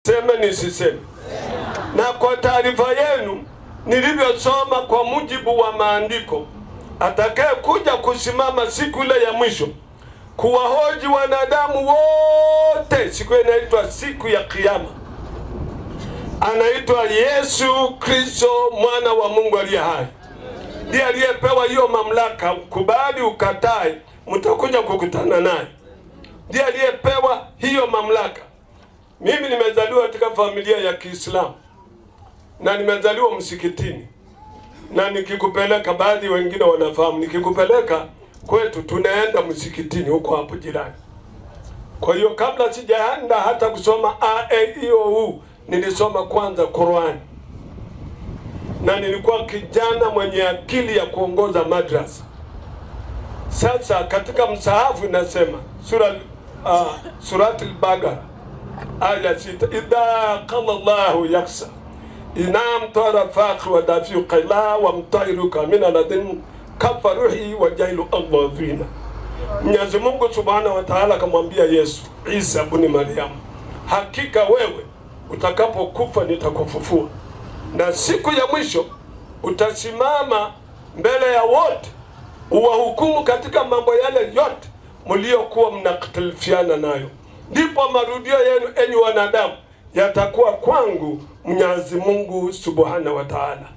Sema nisiseme. Na kwa taarifa yenu, nilivyosoma kwa mujibu wa maandiko, atakaye kuja kusimama siku ile ya mwisho kuwahoji wanadamu wote, siku inaitwa siku ya kiyama, anaitwa Yesu Kristo, mwana wa Mungu aliye hai. Ndiye aliyepewa hiyo mamlaka. Kubali ukatae, mtakuja kukutana naye. Ndiye aliyepewa hiyo mamlaka. Mimi nimezaliwa katika familia ya Kiislamu na nimezaliwa msikitini, na nikikupeleka, baadhi wengine wanafahamu, nikikupeleka kwetu tunaenda msikitini huko hapo jirani. Kwa hiyo kabla sijaenda hata kusoma A-E-I-O-U, nilisoma kwanza Qur'an, na nilikuwa kijana mwenye akili ya kuongoza madrasa. Sasa katika msahafu inasema Surat al-Baqara aya 6, idha qala Allahu yaksa inam tarafaq wa dafiu qila wa mtairuka min aladin kafaruhi wa jailu alladhina. Mwenyezi Mungu Subhanahu wa Ta'ala akamwambia Yesu Isa ibn Maryam, hakika wewe utakapokufa nitakufufua, na siku ya mwisho utasimama mbele ya wote uwahukumu katika mambo yale yote mliokuwa mnakhtalifiana nayo. Ndipo marudio yenu enyi wanadamu yatakuwa kwangu Mwenyezi Mungu Subhanahu wa Ta'ala.